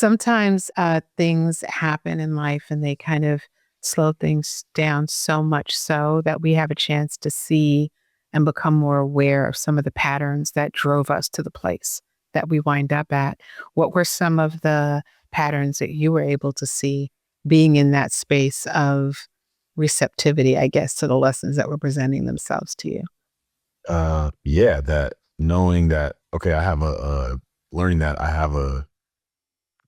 Sometimes things happen in life and they kind of slow things down so much so that we have a chance to see and become more aware of some of the patterns that drove us to the place that we wind up at. What were some of the patterns that you were able to see being in that space of receptivity, I guess, to the lessons that were presenting themselves to you? Yeah, that knowing that, okay, learning that I have a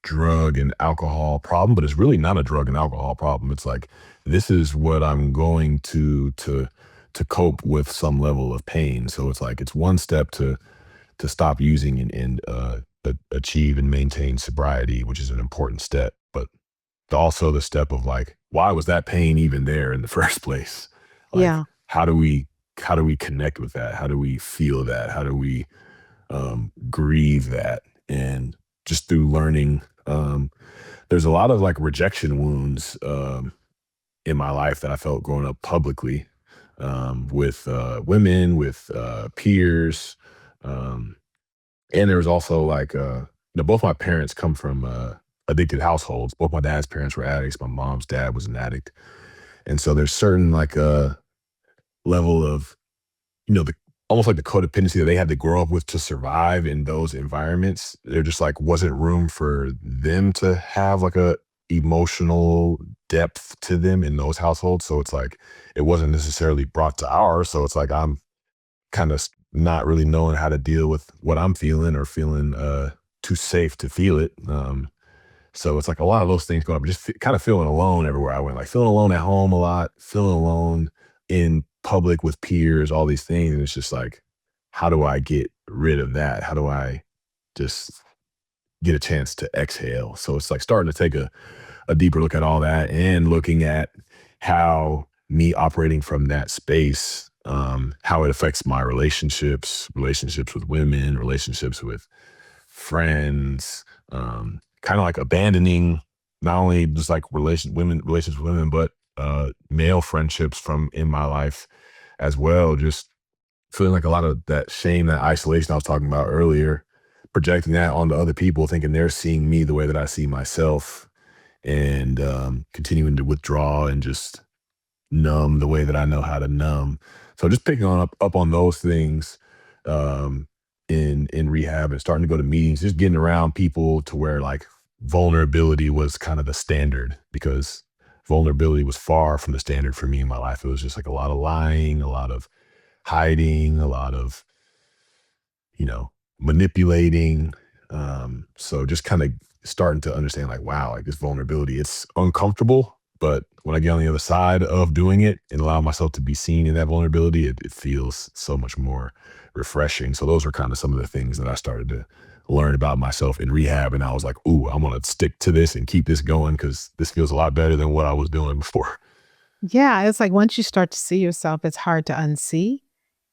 drug and alcohol problem, but it's really not a drug and alcohol problem. It's like, this is what I'm going to cope with some level of pain. So it's like, it's one step to stop using and achieve and maintain sobriety, which is an important step. But also the step of like, why was that pain even there in the first place? Like, Yeah. how do we connect with that? How do we feel that? How do we grieve that? And just through learning, there's a lot of like rejection wounds in my life that I felt growing up publicly, with women, with peers. Um, and there was also like, both my parents come from addicted households. Both my dad's parents were addicts. My mom's dad was an addict. And so there's certain like level of, the almost like the codependency that they had to grow up with to survive in those environments. There just like wasn't room for them to have like a emotional depth to them in those households. So it's like it wasn't necessarily brought to ours. So it's like I'm kind of not really knowing how to deal with what I'm feeling or feeling too safe to feel it. So it's like a lot of those things going up, just kind of feeling alone everywhere I went, like feeling alone at home a lot, feeling alone in public with peers, all these things. And it's just like, how do I get rid of that? How do I just get a chance to exhale? So it's like starting to take a deeper look at all that and looking at how me operating from that space, how it affects my relationships with women, relationships with friends, kind of like abandoning not only just like relations with women, but male friendships from in my life as well. Just feeling like a lot of that shame, that isolation I was talking about earlier, projecting that onto other people, thinking they're seeing me the way that I see myself, and continuing to withdraw and just numb the way that I know how to numb. So just picking up on those things, um, in rehab and starting to go to meetings, just getting around people to where like vulnerability was kind of the standard, because vulnerability was far from the standard for me in my life. It was just like a lot of lying, a lot of hiding, a lot of, manipulating. So just kind of starting to understand like, wow, like this vulnerability, it's uncomfortable, but when I get on the other side of doing it and allow myself to be seen in that vulnerability, it feels so much more refreshing. So those were kind of some of the things that I started to learn about myself in rehab. And I was like, ooh, I'm going to stick to this and keep this going because this feels a lot better than what I was doing before. Yeah. It's like once you start to see yourself, it's hard to unsee.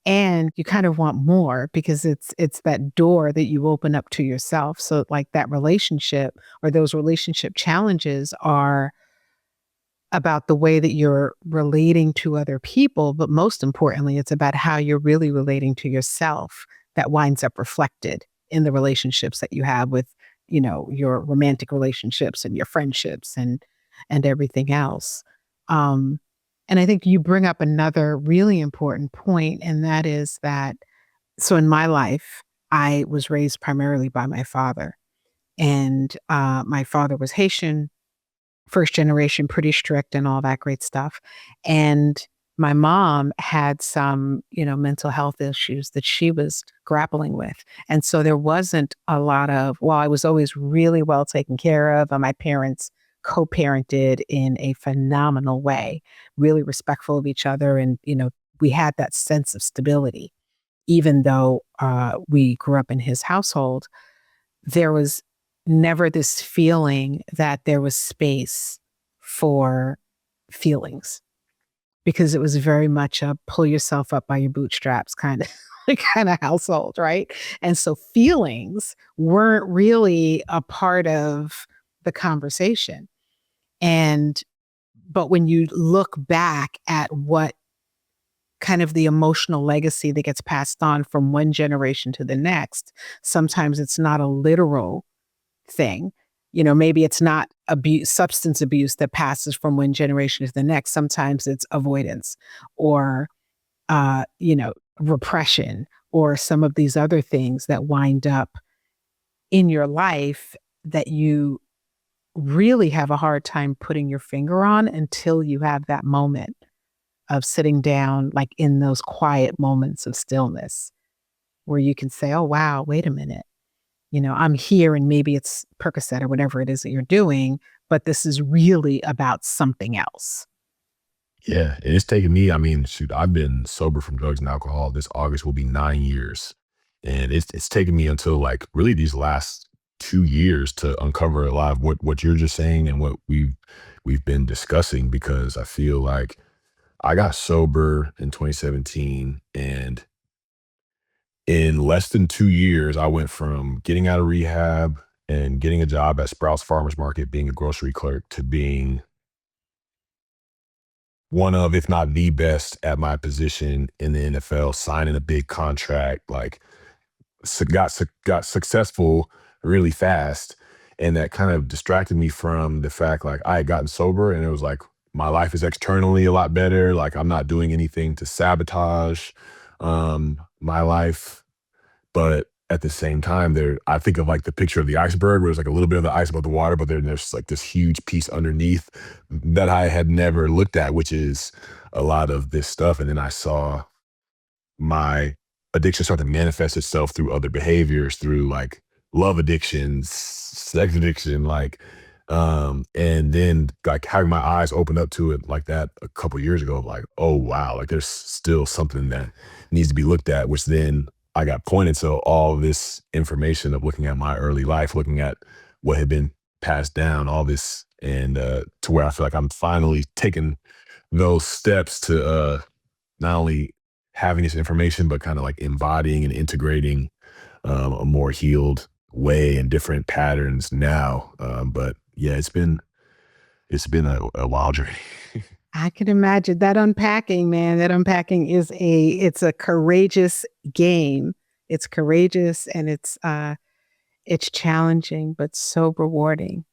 And you kind of want more because it's that door that you open up to yourself. So like that relationship or those relationship challenges are about the way that you're relating to other people, but most importantly, it's about how you're really relating to yourself that winds up reflected in the relationships that you have with, your romantic relationships and your friendships and everything else. Um, and I think you bring up another really important point, and that is that so in my life, I was raised primarily by my father, and my father was Haitian, first generation, pretty strict and all that great stuff. And my mom had some, mental health issues that she was grappling with. And so there wasn't a lot of, while I was always really well taken care of, and my parents co parented in a phenomenal way, really respectful of each other. And, we had that sense of stability, even though we grew up in his household. There was never this feeling that there was space for feelings because it was very much a pull yourself up by your bootstraps kind of kind of household, right? And so feelings weren't really a part of the conversation. And but when you look back at what kind of the emotional legacy that gets passed on from one generation to the next, sometimes it's not a literal thing. maybe it's not abuse, substance abuse that passes from one generation to the next. Sometimes it's avoidance or, uh, you know, repression or some of these other things that wind up in your life that you really have a hard time putting your finger on until you have that moment of sitting down, like in those quiet moments of stillness where you can say, oh, wow, wait a minute. I'm here and maybe it's Percocet or whatever it is that you're doing, but this is really about something else. Yeah, and it's taken me, I mean, shoot, I've been sober from drugs and alcohol. This August will be 9 years. And it's taken me until like really these last 2 years to uncover a lot of what you're just saying and what we've been discussing, because I feel like I got sober in 2017, and in less than 2 years, I went from getting out of rehab and getting a job at Sprouts Farmers Market, being a grocery clerk, to being one of, if not the best at my position in the NFL, signing a big contract, like got successful really fast. And that kind of distracted me from the fact like I had gotten sober, and it was like my life is externally a lot better. Like I'm not doing anything to sabotage my life. But at the same time, I think of like the picture of the iceberg where there's like a little bit of the ice above the water, but then there's like this huge piece underneath that I had never looked at, which is a lot of this stuff. And then I saw my addiction start to manifest itself through other behaviors, through like love addictions, sex addiction, like and then like having my eyes open up to it like that a couple years ago, like, oh wow, like there's still something that needs to be looked at, which then I got pointed to all this information of looking at my early life, looking at what had been passed down, all this, and to where I feel like I'm finally taking those steps to not only having this information, but kind of like embodying and integrating a more healed way and different patterns now. But yeah, it's been a wild journey. I can imagine that unpacking, man. That unpacking it's a courageous game. It's courageous and it's challenging, but so rewarding.